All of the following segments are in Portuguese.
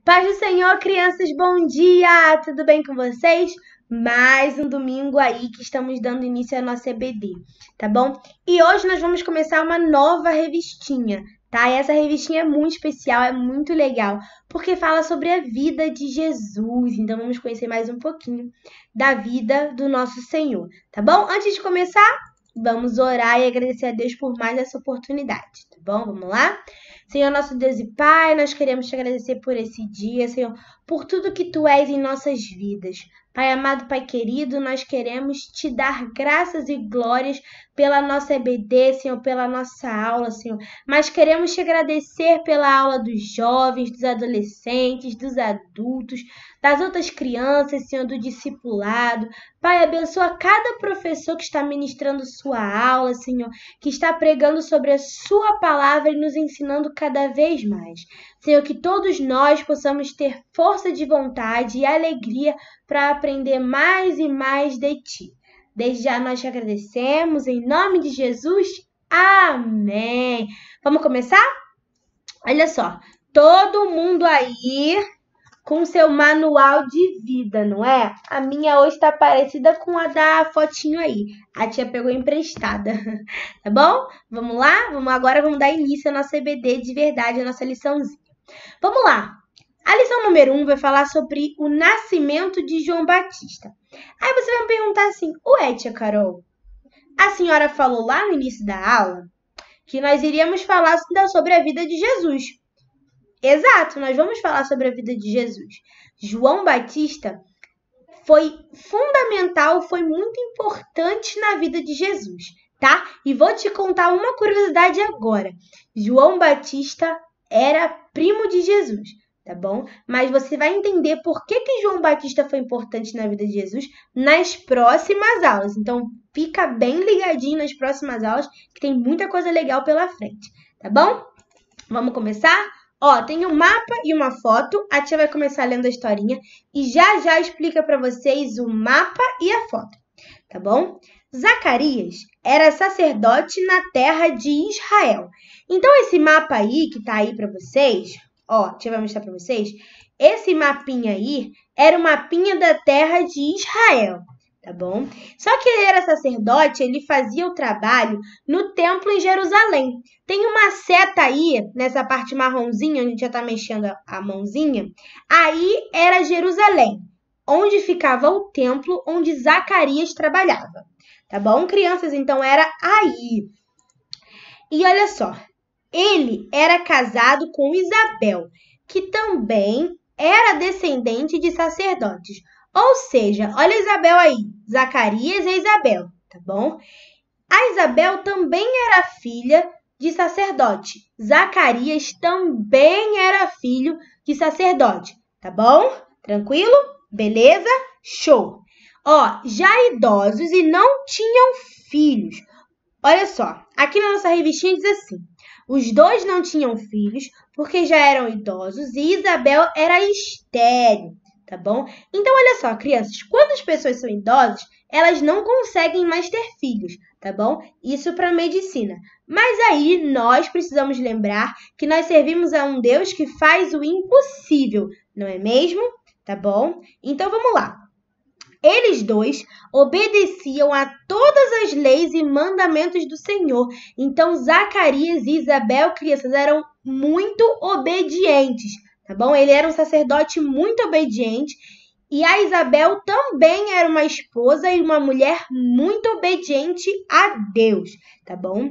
Paz do Senhor, crianças, bom dia! Tudo bem com vocês? Mais um domingo aí que estamos dando início à nossa EBD, tá bom? E hoje nós vamos começar uma nova revistinha, tá? E essa revistinha é muito especial, é muito legal, porque fala sobre a vida de Jesus. Então vamos conhecer mais um pouquinho da vida do nosso Senhor, tá bom? Antes de começar, vamos orar e agradecer a Deus por mais essa oportunidade, tá bom? Vamos lá? Senhor, nosso Deus e Pai, nós queremos te agradecer por esse dia, Senhor, por tudo que Tu és em nossas vidas. Pai amado, Pai querido, nós queremos te dar graças e glórias pela nossa EBD, Senhor, pela nossa aula, Senhor. Mas queremos te agradecer pela aula dos jovens, dos adolescentes, dos adultos, das outras crianças, Senhor, do discipulado. Pai, abençoa cada professor que está ministrando sua aula, Senhor, que está pregando sobre a sua palavra e nos ensinando cada vez mais. Senhor, que todos nós possamos ter força de vontade e alegria para aprender mais e mais de Ti. Desde já nós te agradecemos, em nome de Jesus, amém. Vamos começar? Olha só, todo mundo aí com seu manual de vida, não é? A minha hoje está parecida com a da fotinho aí. A tia pegou emprestada, tá bom? Vamos lá? Agora vamos dar início à nossa EBD de verdade, a nossa liçãozinha. Vamos lá! A lição número 1 vai falar sobre o nascimento de João Batista. Aí você vai me perguntar assim, ué, tia Carol, a senhora falou lá no início da aula que nós iríamos falar sobre a vida de Jesus. Exato, nós vamos falar sobre a vida de Jesus. João Batista foi fundamental, foi muito importante na vida de Jesus, tá? E vou te contar uma curiosidade agora. João Batista era primo de Jesus, tá bom? Mas você vai entender por que João Batista foi importante na vida de Jesus nas próximas aulas. Então, fica bem ligadinho nas próximas aulas, que tem muita coisa legal pela frente, tá bom? Vamos começar? Ó, tem um mapa e uma foto. A tia vai começar lendo a historinha e já explica para vocês o mapa e a foto, tá bom? Zacarias era sacerdote na terra de Israel. Então, esse mapa aí que tá aí para vocês, ó, a tia vai mostrar para vocês, esse mapinha aí era o mapinha da terra de Israel, tá bom? Só que ele era sacerdote, ele fazia o trabalho no templo em Jerusalém. Tem uma seta aí, nessa parte marronzinha, onde já tá mexendo a mãozinha, aí era Jerusalém, onde ficava o templo onde Zacarias trabalhava, tá bom? Crianças, então era aí. E olha só, ele era casado com Isabel, que também era descendente de sacerdotes. Ou seja, olha Isabel aí, Zacarias e Isabel, tá bom? A Isabel também era filha de sacerdote. Zacarias também era filho de sacerdote, tá bom? Tranquilo? Beleza? Show! Ó, já idosos e não tinham filhos. Olha só, aqui na nossa revistinha diz assim, os dois não tinham filhos porque já eram idosos e Isabel era estéril. Tá bom? Então, olha só, crianças, quando as pessoas são idosas, elas não conseguem mais ter filhos, tá bom? Isso para medicina. Mas aí nós precisamos lembrar que nós servimos a um Deus que faz o impossível, não é mesmo? Tá bom? Então, vamos lá. Eles dois obedeciam a todas as leis e mandamentos do Senhor. Então, Zacarias e Isabel, crianças, eram muito obedientes. Tá bom? Ele era um sacerdote muito obediente e a Isabel também era uma esposa e uma mulher muito obediente a Deus, tá bom?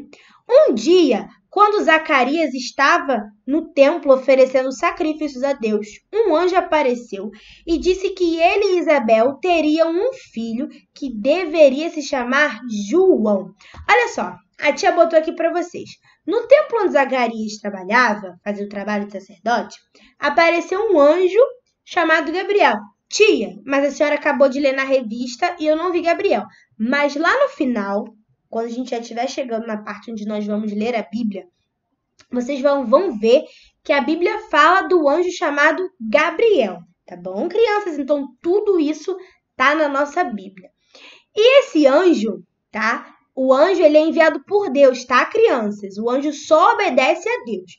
Um dia, quando Zacarias estava no templo oferecendo sacrifícios a Deus, um anjo apareceu e disse que ele e Isabel teriam um filho que deveria se chamar João. Olha só, a tia botou aqui para vocês. No templo onde Zacarias trabalhava, fazia o trabalho de sacerdote, apareceu um anjo chamado Gabriel. Tia, mas a senhora acabou de ler na revista e eu não vi Gabriel. Mas lá no final, quando a gente já estiver chegando na parte onde nós vamos ler a Bíblia, vocês vão ver que a Bíblia fala do anjo chamado Gabriel, tá bom, crianças? Então, tudo isso tá na nossa Bíblia. E esse anjo, tá? O anjo, ele é enviado por Deus, tá, crianças? O anjo só obedece a Deus.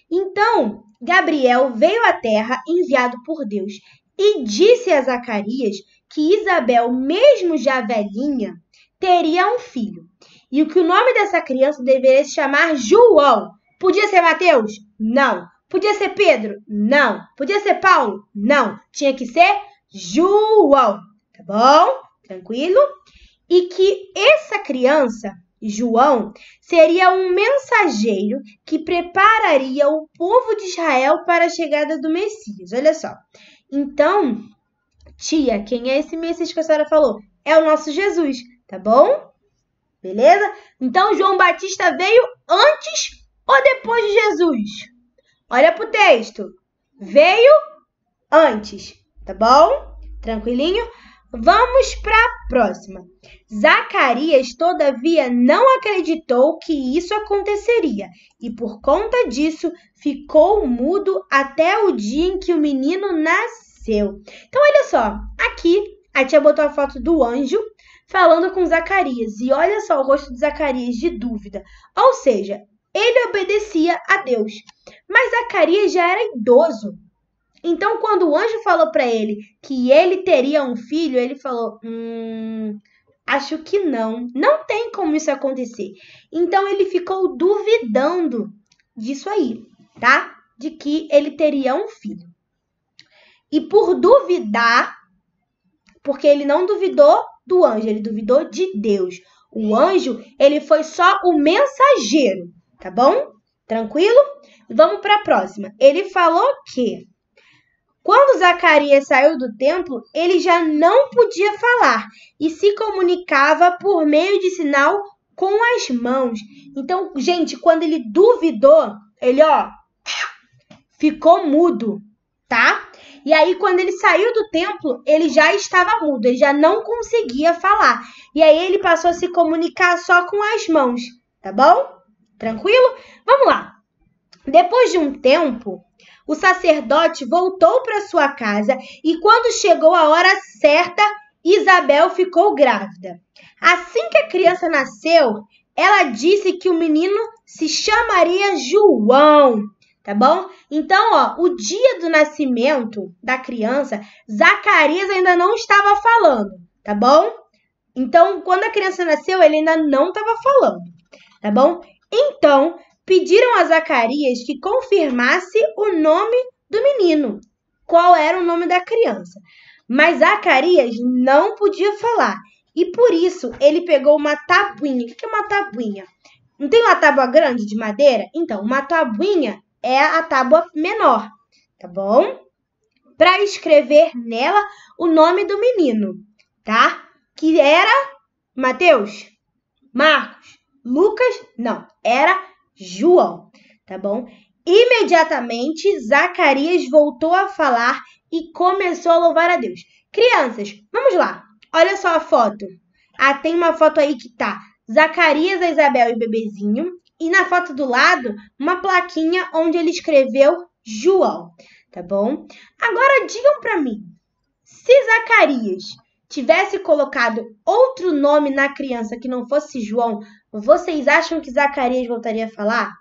Então, Gabriel veio à terra enviado por Deus e disse a Zacarias que Isabel, mesmo já velhinha, teria um filho. E que o nome dessa criança deveria se chamar João. Podia ser Mateus? Não. Podia ser Pedro? Não. Podia ser Paulo? Não. Tinha que ser João. Tá bom? Tranquilo? E que essa criança, João, seria um mensageiro que prepararia o povo de Israel para a chegada do Messias. Olha só. Então, tia, quem é esse Messias que a senhora falou? É o nosso Jesus, tá bom? Beleza? Então, João Batista veio antes ou depois de Jesus? Olha pro texto. Veio antes, tá bom? Tranquilinho? Vamos para a próxima. Zacarias, todavia, não acreditou que isso aconteceria e, por conta disso, ficou mudo até o dia em que o menino nasceu. Então, olha só. Aqui, a tia botou a foto do anjo falando com Zacarias. E olha só o rosto de Zacarias de dúvida. Ou seja, ele obedecia a Deus. Mas Zacarias já era idoso. Então, quando o anjo falou para ele que ele teria um filho, ele falou, acho que não. Não tem como isso acontecer. Então, ele ficou duvidando disso aí, tá? De que ele teria um filho. E por duvidar, porque ele não duvidou do anjo, ele duvidou de Deus. O anjo, ele foi só o mensageiro, tá bom? Tranquilo? Vamos para a próxima. Ele falou que quando Zacarias saiu do templo, ele já não podia falar e se comunicava por meio de sinal com as mãos. Então, gente, quando ele duvidou, ele, ficou mudo, tá? E aí, quando ele saiu do templo, ele já estava mudo, ele já não conseguia falar. E aí, ele passou a se comunicar só com as mãos, tá bom? Tranquilo? Vamos lá. Depois de um tempo, o sacerdote voltou para sua casa e quando chegou a hora certa, Isabel ficou grávida. Assim que a criança nasceu, ela disse que o menino se chamaria João, tá bom? Então, o dia do nascimento da criança, Zacarias ainda não estava falando, tá bom? Então, quando a criança nasceu, ele ainda não estava falando, tá bom? Então, pediram a Zacarias que confirmasse o nome do menino, qual era o nome da criança. Mas Zacarias não podia falar e por isso ele pegou uma tabuinha. O que é uma tabuinha? Não tem uma tábua grande de madeira? Então, uma tabuinha é a tábua menor, tá bom? Para escrever nela o nome do menino, tá? Que era Mateus, Marcos, Lucas, não, era João, tá bom? Imediatamente, Zacarias voltou a falar e começou a louvar a Deus. Crianças, vamos lá. Olha só a foto. Tem uma foto aí que tá Zacarias, a Isabel e o bebezinho. E na foto do lado, uma plaquinha onde ele escreveu João, tá bom? Agora digam para mim, se Zacarias tivesse colocado outro nome na criança que não fosse João, vocês acham que Zacarias voltaria a falar?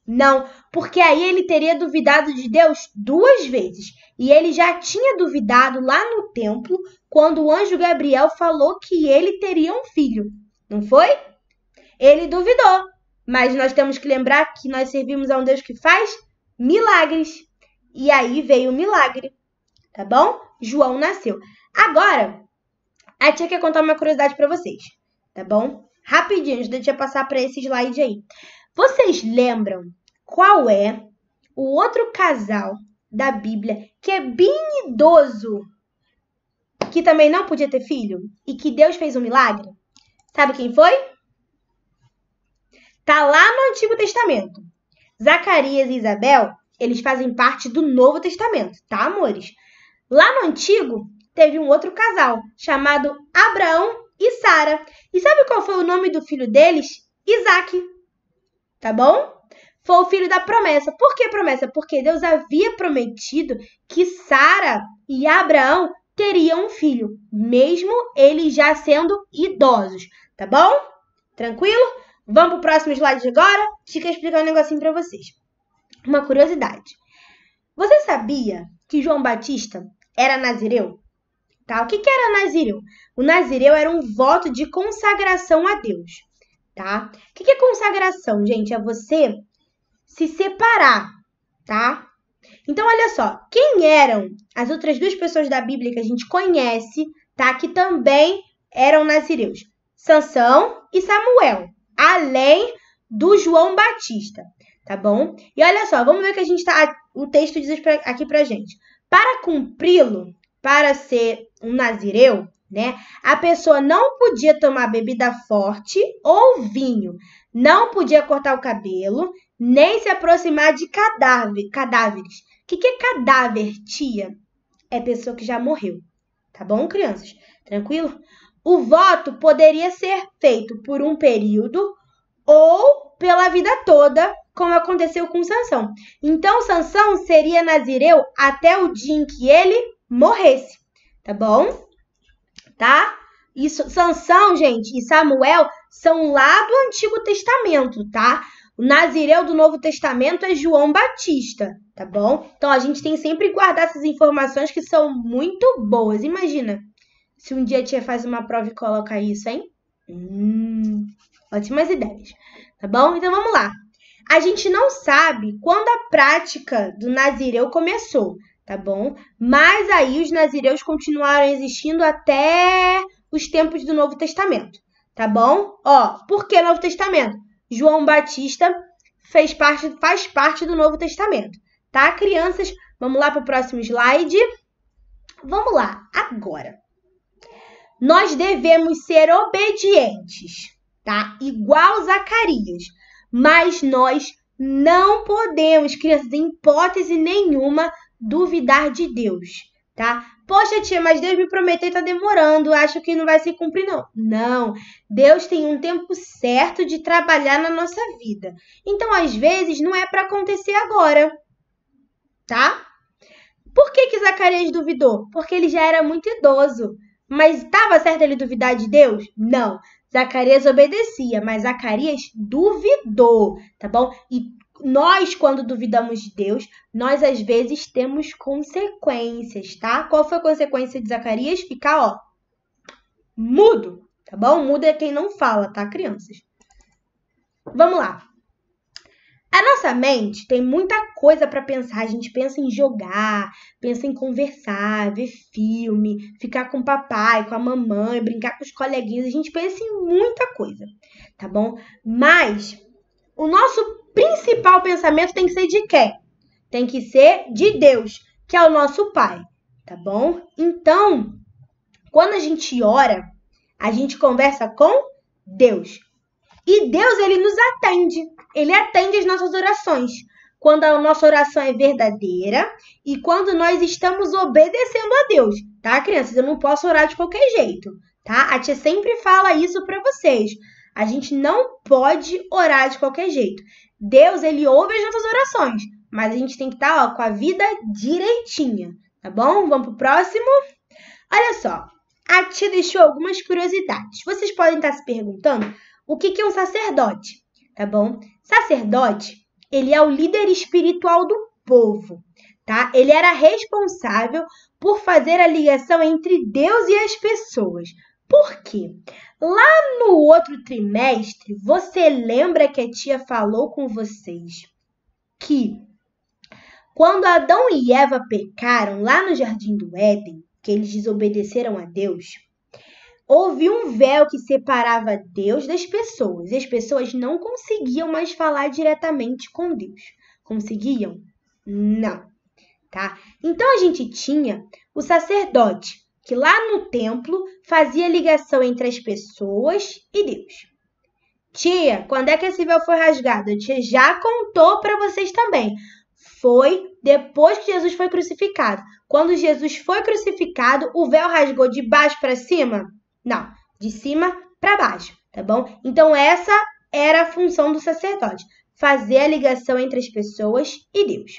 Não, porque aí ele teria duvidado de Deus 2 vezes. E ele já tinha duvidado lá no templo, quando o anjo Gabriel falou que ele teria um filho. Não foi? Ele duvidou. Mas nós temos que lembrar que nós servimos a um Deus que faz milagres. E aí veio o milagre. Tá bom? João nasceu. Agora, a tia quer contar uma curiosidade para vocês. Tá bom? Rapidinho, antes de a tia passar para esse slide aí. Vocês lembram qual é o outro casal da Bíblia que é bem idoso, que também não podia ter filho e que Deus fez um milagre? Sabe quem foi? Tá lá no Antigo Testamento. Zacarias e Isabel, eles fazem parte do Novo Testamento, tá, amores? Lá no Antigo, teve um outro casal chamado Abraão e Sara. E sabe qual foi o nome do filho deles? Isaac. Tá bom? Foi o filho da promessa. Por que promessa? Porque Deus havia prometido que Sara e Abraão teriam um filho, mesmo eles já sendo idosos. Tá bom? Tranquilo? Vamos pro próximo slide agora? Fica explicando um negocinho pra vocês. uma curiosidade. Você sabia que João Batista era nazireu? Tá? O que era nazireu? O nazireu era um voto de consagração a Deus. Tá? O que é consagração, gente? É você se separar, tá? Então, olha só, quem eram as outras duas pessoas da Bíblia que a gente conhece, tá? Que também eram nazireus? Sansão e Samuel, além do João Batista, tá bom? E olha só, vamos ver o que o texto diz aqui pra gente. Para cumpri-lo, para ser um nazireu, né? A pessoa não podia tomar bebida forte ou vinho, não podia cortar o cabelo, nem se aproximar de cadáveres. O que é cadáver, tia? É pessoa que já morreu, tá bom, crianças? Tranquilo? O voto poderia ser feito por um período ou pela vida toda, como aconteceu com Sansão. Então, Sansão seria nazireu até o dia em que ele morresse, tá bom? Tá? Isso, Sansão, gente, e Samuel são lá do Antigo Testamento, tá? O nazireu do Novo Testamento é João Batista, tá bom? Então, a gente tem sempre que guardar essas informações que são muito boas. Imagina, se um dia a tia faz uma prova e coloca isso, hein? Ótimas ideias, tá bom? Então, vamos lá. A gente não sabe quando a prática do nazireu começou, tá bom? Mas aí os nazireus continuaram existindo até os tempos do Novo Testamento, tá bom? Ó, por que Novo Testamento? João Batista faz parte do Novo Testamento, tá, crianças? Vamos lá para o próximo slide. Vamos lá, agora. Nós devemos ser obedientes, tá? Igual Zacarias. Mas nós não podemos, crianças, em hipótese nenhuma, duvidar de Deus, tá? Poxa, tia, mas Deus me prometeu e tá demorando, acho que não vai se cumprir, não. Não, Deus tem um tempo certo de trabalhar na nossa vida. Então, às vezes, não é para acontecer agora, tá? Por que Zacarias duvidou? Porque ele já era muito idoso. Mas estava certo ele duvidar de Deus? Não. Zacarias obedecia, mas Zacarias duvidou, tá bom? E nós, quando duvidamos de Deus, nós às vezes temos consequências, tá? Qual foi a consequência de Zacarias? Ficar, ó, mudo, tá bom? Mudo é quem não fala, tá, crianças? Vamos lá. A nossa mente tem muita coisa para pensar. A gente pensa em jogar, pensa em conversar, ver filme, ficar com o papai, com a mamãe, brincar com os coleguinhas. A gente pensa em muita coisa, tá bom? Mas o nosso principal pensamento tem que ser de quem? Tem que ser de Deus, que é o nosso Pai, tá bom? Então, quando a gente ora, a gente conversa com Deus. E Deus, ele nos atende. Ele atende as nossas orações. Quando a nossa oração é verdadeira e quando nós estamos obedecendo a Deus. Tá, crianças? Eu não posso orar de qualquer jeito, tá? A tia sempre fala isso para vocês. A gente não pode orar de qualquer jeito. Deus, ele ouve as nossas orações, mas a gente tem que estar, ó, com a vida direitinha, tá bom? Vamos pro próximo? Olha só, a tia deixou algumas curiosidades. Vocês podem estar se perguntando o que é um sacerdote, tá bom? Sacerdote, ele é o líder espiritual do povo, tá? Ele era responsável por fazer a ligação entre Deus e as pessoas. Por quê? Lá no outro trimestre, você lembra que a tia falou com vocês que quando Adão e Eva pecaram lá no Jardim do Éden, que eles desobedeceram a Deus, houve um véu que separava Deus das pessoas. E as pessoas não conseguiam mais falar diretamente com Deus. Conseguiam? Não, tá? Então, a gente tinha o sacerdote, que lá no templo fazia ligação entre as pessoas e Deus. Tia, quando é que esse véu foi rasgado? A tia já contou para vocês também. Foi depois que Jesus foi crucificado. Quando Jesus foi crucificado, o véu rasgou de baixo para cima? Não, de cima para baixo, tá bom? Então, essa era a função do sacerdote, fazer a ligação entre as pessoas e Deus.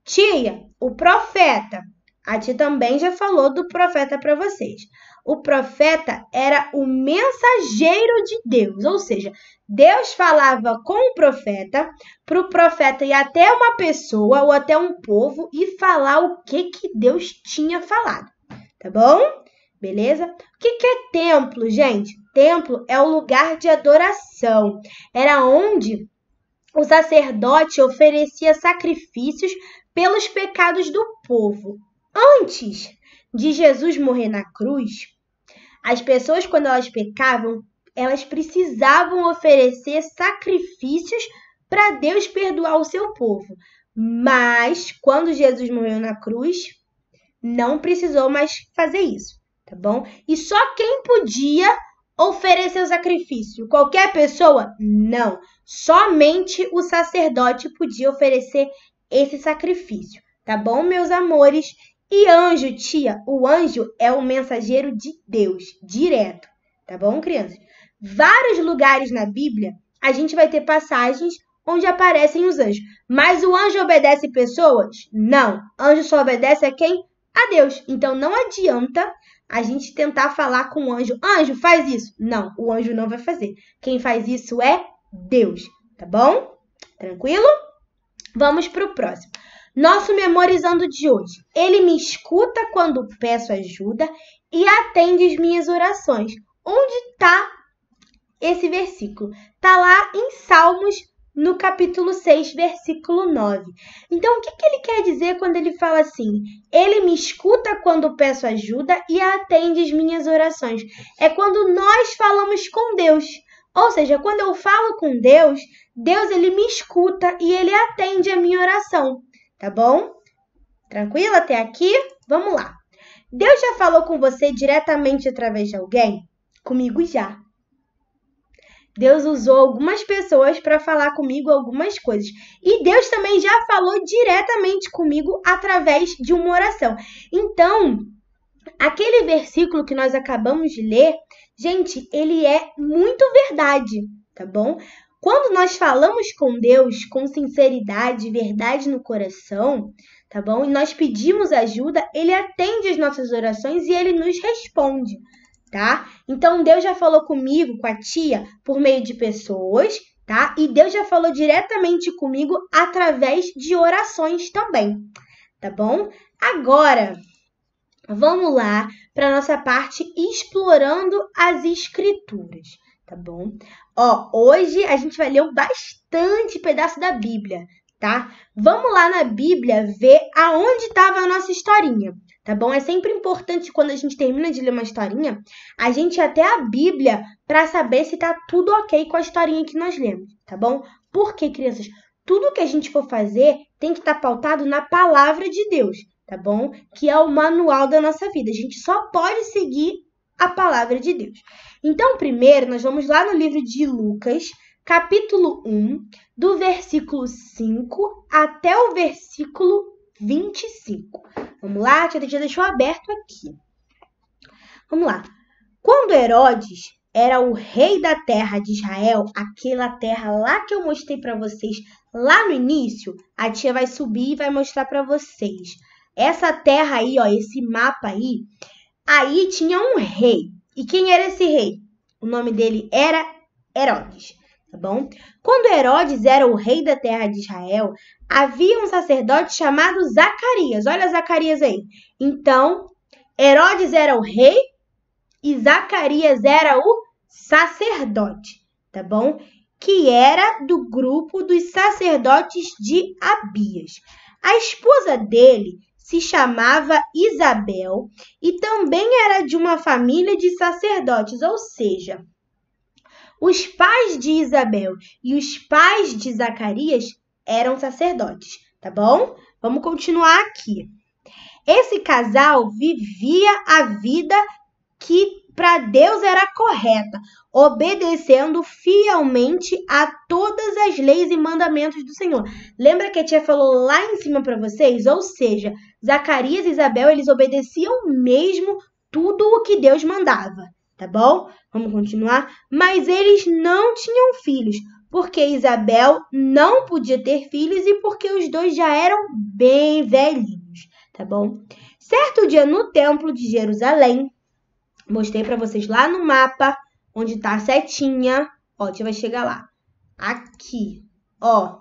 Tia, o profeta, a tia também já falou do profeta para vocês. O profeta era o mensageiro de Deus, ou seja, Deus falava com o profeta, para o profeta ir até uma pessoa ou até um povo e falar o que Deus tinha falado, tá bom? Beleza? O que é templo, gente? Templo é o lugar de adoração. Era onde o sacerdote oferecia sacrifícios pelos pecados do povo. Antes de Jesus morrer na cruz, as pessoas, quando elas pecavam, elas precisavam oferecer sacrifícios para Deus perdoar o seu povo. Mas, quando Jesus morreu na cruz, não precisou mais fazer isso, tá bom? E só quem podia oferecer o sacrifício? Qualquer pessoa? Não. Somente o sacerdote podia oferecer esse sacrifício, tá bom, meus amores? E anjo, tia, o anjo é o mensageiro de Deus, direto, tá bom, crianças? Vários lugares na Bíblia, a gente vai ter passagens onde aparecem os anjos. Mas o anjo obedece pessoas? Não. Anjo só obedece a quem? A Deus. Então, não adianta a gente tentar falar com o anjo. Anjo, faz isso. Não, o anjo não vai fazer. Quem faz isso é Deus, tá bom? Tranquilo? Vamos para o próximo. Nosso memorizando de hoje. Ele me escuta quando peço ajuda e atende as minhas orações. Onde está esse versículo? Está lá em Salmos, no capítulo 6, versículo 9. Então, o que ele quer dizer quando ele fala assim? Ele me escuta quando peço ajuda e atende as minhas orações. É quando nós falamos com Deus. Ou seja, quando eu falo com Deus, Deus ele me escuta e ele atende a minha oração. Tá bom? Tranquilo até aqui? Vamos lá. Deus já falou com você diretamente através de alguém? Comigo já. Deus usou algumas pessoas para falar comigo algumas coisas. E Deus também já falou diretamente comigo através de uma oração. Então, aquele versículo que nós acabamos de ler, gente, ele é muito verdade, tá bom? Quando nós falamos com Deus com sinceridade, verdade no coração, tá bom? E nós pedimos ajuda, ele atende as nossas orações e ele nos responde, tá? Então, Deus já falou comigo, com a tia, por meio de pessoas, tá? E Deus já falou diretamente comigo através de orações também, tá bom? Agora, vamos lá para a nossa parte explorando as escrituras, tá bom? Hoje a gente vai ler bastante pedaço da Bíblia, tá? Vamos lá na Bíblia ver aonde estava a nossa historinha, tá bom? É sempre importante quando a gente termina de ler uma historinha, a gente ir até a Bíblia para saber se tá tudo ok com a historinha que nós lemos, tá bom? Porque, crianças, tudo que a gente for fazer tem que estar pautado na palavra de Deus, tá bom? Que é o manual da nossa vida. A gente só pode seguir a palavra de Deus. Então, primeiro, nós vamos lá no livro de Lucas, capítulo 1, do versículo 5 até o versículo 25. Vamos lá? A tia já deixou aberto aqui. Vamos lá. Quando Herodes era o rei da terra de Israel, aquela terra lá que eu mostrei para vocês lá no início, a tia vai subir e vai mostrar para vocês. Essa terra aí, esse mapa aí tinha um rei. E quem era esse rei? O nome dele era Herodes, tá bom? Quando Herodes era o rei da terra de Israel, havia um sacerdote chamado Zacarias. Olha Zacarias aí. Então, Herodes era o rei e Zacarias era o sacerdote, tá bom? Que era do grupo dos sacerdotes de Abias. A esposa dele se chamava Isabel e também era de uma família de sacerdotes, ou seja, os pais de Isabel e os pais de Zacarias eram sacerdotes, tá bom? Vamos continuar aqui. Esse casal vivia a vida que para Deus era correta, obedecendo fielmente a todas as leis e mandamentos do Senhor. Lembra que a tia falou lá em cima para vocês? Ou seja, Zacarias e Isabel, eles obedeciam mesmo tudo o que Deus mandava, tá bom? Vamos continuar? Mas eles não tinham filhos, porque Isabel não podia ter filhos e porque os dois já eram bem velhinhos, tá bom? Certo dia no templo de Jerusalém, Mostrei para vocês lá no mapa, onde tá a setinha. Ó, a gente vai chegar lá. Aqui, ó.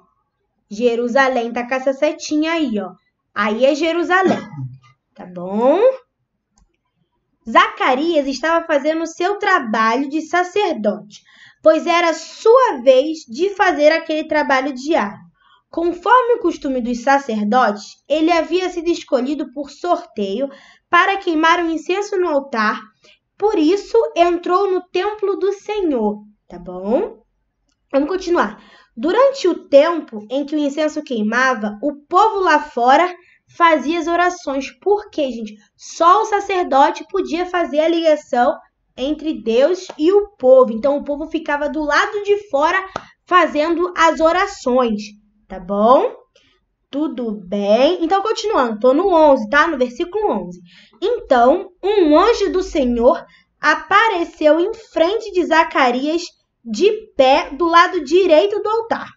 Jerusalém tá com essa setinha aí, ó. Aí é Jerusalém, tá bom? Zacarias estava fazendo o seu trabalho de sacerdote, pois era sua vez de fazer aquele trabalho diário. Conforme o costume dos sacerdotes, ele havia sido escolhido por sorteio para queimar o incenso no altar, por isso entrou no templo do Senhor, tá bom? Vamos continuar. Durante o tempo em que o incenso queimava, o povo lá fora fazia as orações. Por quê, gente? Só o sacerdote podia fazer a ligação entre Deus e o povo. Então, o povo ficava do lado de fora fazendo as orações, tá bom? Tudo bem? Então, continuando. Tô no 11, tá? No versículo 11. Então, um anjo do Senhor apareceu em frente de Zacarias de pé do lado direito do altar.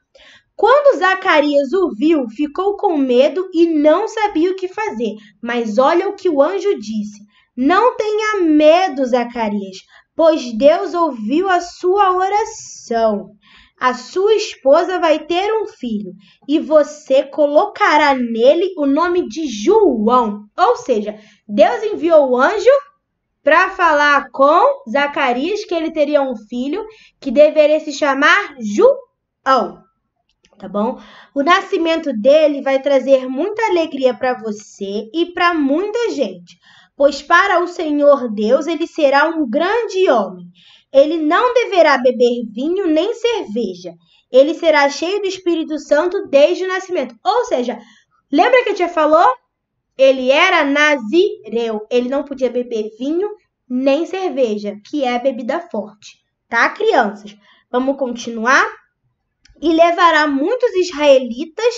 Quando Zacarias o viu, ficou com medo e não sabia o que fazer. Mas olha o que o anjo disse. Não tenha medo, Zacarias, pois Deus ouviu a sua oração. A sua esposa vai ter um filho e você colocará nele o nome de João. Ou seja, Deus enviou o anjo para falar com Zacarias que ele teria um filho que deveria se chamar João. Tá bom? O nascimento dele vai trazer muita alegria para você e para muita gente, pois para o Senhor Deus ele será um grande homem. Ele não deverá beber vinho nem cerveja. Ele será cheio do Espírito Santo desde o nascimento. Ou seja, lembra que a tia falou? Ele era nazireu. Ele não podia beber vinho nem cerveja, que é bebida forte. Tá, crianças? Vamos continuar? E levará muitos israelitas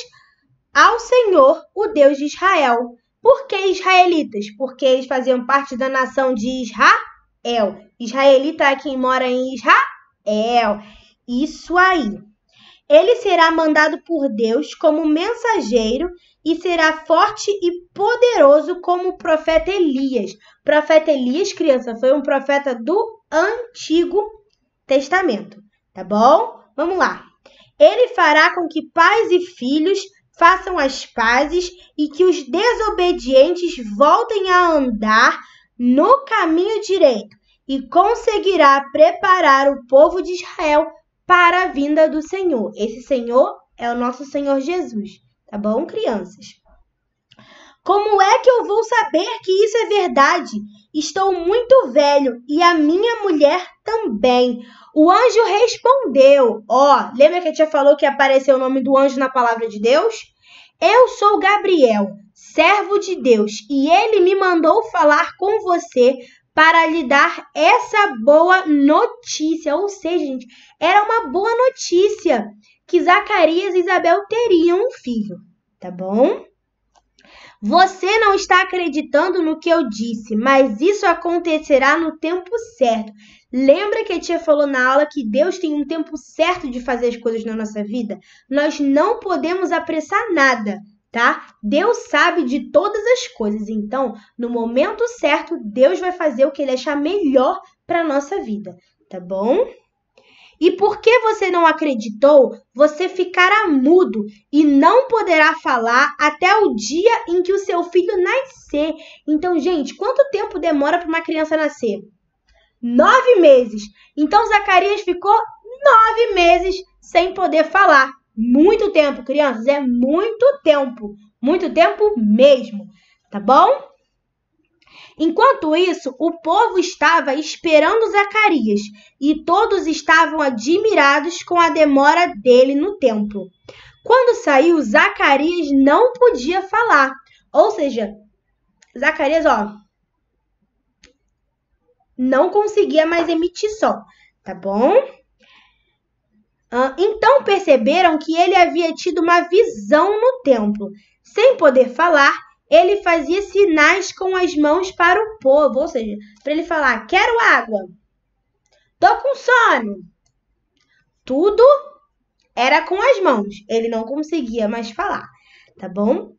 ao Senhor, o Deus de Israel. Por que israelitas? Porque eles faziam parte da nação de Israel. Israelita é quem mora em Israel. Isso aí. Ele será mandado por Deus como mensageiro e será forte e poderoso como o profeta Elias. O profeta Elias, criança, foi um profeta do Antigo Testamento. Tá bom? Vamos lá. Ele fará com que pais e filhos façam as pazes e que os desobedientes voltem a andar no caminho direito e conseguirá preparar o povo de Israel para a vinda do Senhor. Esse Senhor é o nosso Senhor Jesus, tá bom, crianças? Como é que eu vou saber que isso é verdade? Estou muito velho e a minha mulher também. O anjo respondeu. Lembra que a tia falou que apareceu o nome do anjo na palavra de Deus? Eu sou Gabriel, servo de Deus, e ele me mandou falar com você para lhe dar essa boa notícia. Ou seja, gente, era uma boa notícia que Zacarias e Isabel teriam um filho, tá bom? Você não está acreditando no que eu disse, mas isso acontecerá no tempo certo. Lembra que a tia falou na aula que Deus tem um tempo certo de fazer as coisas na nossa vida? Nós não podemos apressar nada, tá? Deus sabe de todas as coisas, então, no momento certo, Deus vai fazer o que ele achar melhor para a nossa vida, tá bom? E porque você não acreditou, você ficará mudo e não poderá falar até o dia em que o seu filho nascer. Então, gente, quanto tempo demora para uma criança nascer? 9 meses. Então, Zacarias ficou 9 meses sem poder falar. Muito tempo, crianças, é muito tempo mesmo, tá bom? Enquanto isso, o povo estava esperando Zacarias e todos estavam admirados com a demora dele no templo. Quando saiu, Zacarias não podia falar. Ou seja, Zacarias, não conseguia mais emitir som, tá bom? Então perceberam que ele havia tido uma visão no templo. Sem poder falar, ele fazia sinais com as mãos para o povo, ou seja, para ele falar, quero água, tô com sono. Tudo era com as mãos, ele não conseguia mais falar, tá bom?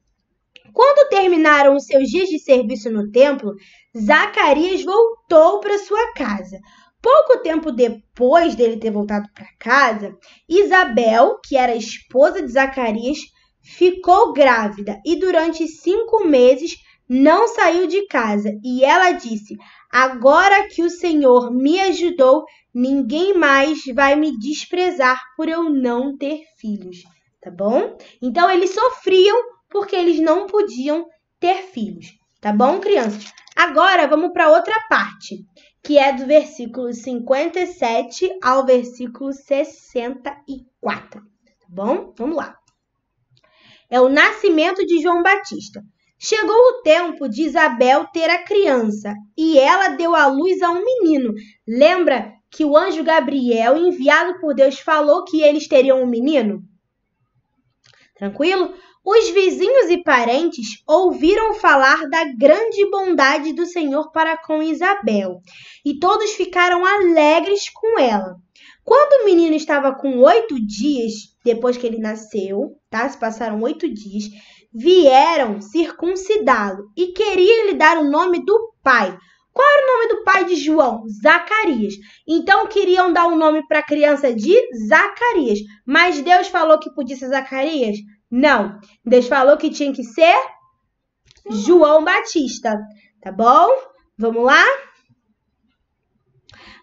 Quando terminaram os seus dias de serviço no templo, Zacarias voltou para sua casa. Pouco tempo depois dele ter voltado para casa, Isabel, que era a esposa de Zacarias, ficou grávida e durante 5 meses não saiu de casa. E ela disse: agora que o Senhor me ajudou, ninguém mais vai me desprezar por eu não ter filhos. Tá bom? Então, eles sofriam porque eles não podiam ter filhos. Tá bom, crianças? Agora, vamos para outra parte, que é do versículo 57 ao versículo 64. Tá bom? Vamos lá. É o nascimento de João Batista. Chegou o tempo de Isabel ter a criança e ela deu à luz a um menino. Lembra que o anjo Gabriel, enviado por Deus, falou que eles teriam um menino? Tranquilo? Os vizinhos e parentes ouviram falar da grande bondade do Senhor para com Isabel e todos ficaram alegres com ela. Quando o menino estava com 8 dias, depois que ele nasceu, tá? Se passaram 8 dias, vieram circuncidá-lo e queriam lhe dar o nome do pai. Qual era o nome do pai de João? Zacarias. Então, queriam dar o nome para a criança de Zacarias. Mas Deus falou que podia ser Zacarias? Não. Deus falou que tinha que ser João Batista. Tá bom? Vamos lá?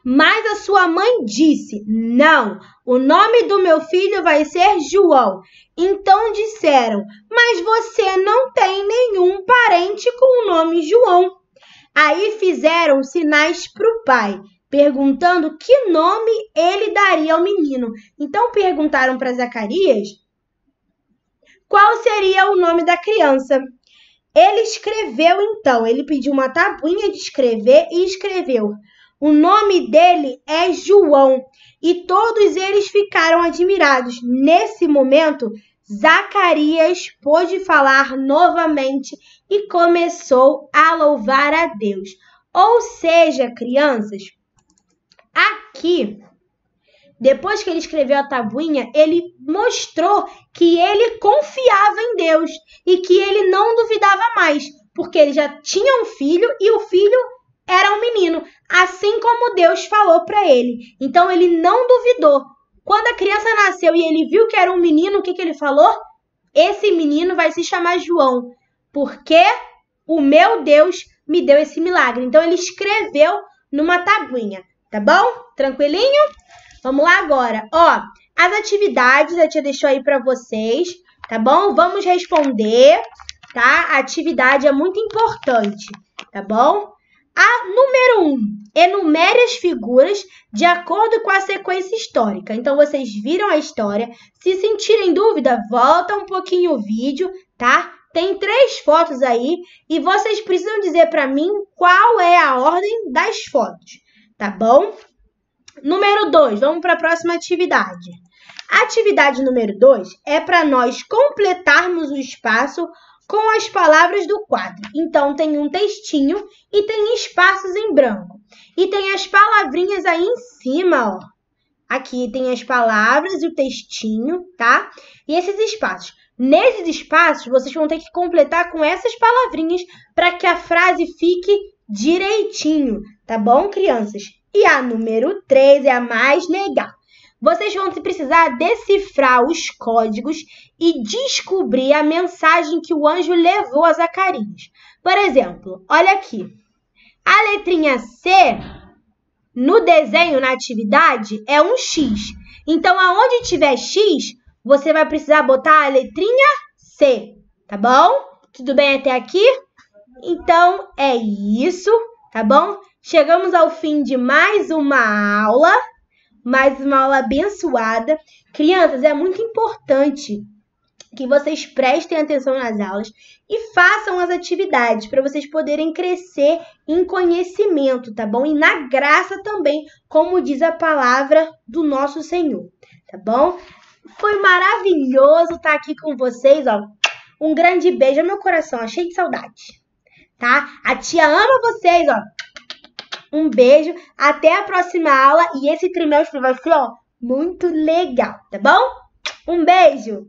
Mas a sua mãe disse: não, o nome do meu filho vai ser João. Então disseram: mas você não tem nenhum parente com o nome João. Aí fizeram sinais para o pai, perguntando que nome ele daria ao menino. Então perguntaram para Zacarias qual seria o nome da criança. Ele escreveu então, ele pediu uma tabuinha de escrever e escreveu: o nome dele é João. E todos eles ficaram admirados. Nesse momento, Zacarias pôde falar novamente e começou a louvar a Deus. Ou seja, crianças, aqui, depois que ele escreveu a tabuinha, ele mostrou que ele confiava em Deus e que ele não duvidava mais, porque ele já tinha um filho e o filho era um menino, assim como Deus falou para ele. Então, ele não duvidou. Quando a criança nasceu e ele viu que era um menino, o que ele falou? Esse menino vai se chamar João, porque o meu Deus me deu esse milagre. Então, ele escreveu numa tabuinha, tá bom? Tranquilinho? Vamos lá agora. Ó, as atividades a tia deixou aí para vocês, tá bom? Vamos responder, tá? A atividade é muito importante, tá bom? A número 1, enumere as figuras de acordo com a sequência histórica. Então, vocês viram a história. Se sentirem dúvida, volta um pouquinho o vídeo, tá? Tem 3 fotos aí e vocês precisam dizer para mim qual é a ordem das fotos, tá bom? Número 2, vamos para a próxima atividade. A atividade número 2 é para nós completarmos o espaço com as palavras do quadro. Então, tem um textinho e tem espaços em branco. E tem as palavrinhas aí em cima, ó. Aqui tem as palavras e o textinho, tá? E esses espaços. Nesses espaços, vocês vão ter que completar com essas palavrinhas para que a frase fique direitinho, tá bom, crianças? E a número 3 é a mais legal. Vocês vão precisar decifrar os códigos e descobrir a mensagem que o anjo levou a Zacarias. Por exemplo, olha aqui. A letrinha C, no desenho, na atividade, é um X. Então, aonde tiver X, você vai precisar botar a letrinha C, tá bom? Tudo bem até aqui? Então, é isso, tá bom? Chegamos ao fim de mais uma aula abençoada. Crianças, é muito importante que vocês prestem atenção nas aulas e façam as atividades para vocês poderem crescer em conhecimento, tá bom? E na graça também, como diz a palavra do nosso Senhor, tá bom? Foi maravilhoso estar aqui com vocês, ó. Um grande beijo, meu coração, ó, cheio de saudade, tá? A tia ama vocês, ó. Um beijo, até a próxima aula e esse trimestre vai ser, ó, muito legal, tá bom? Um beijo!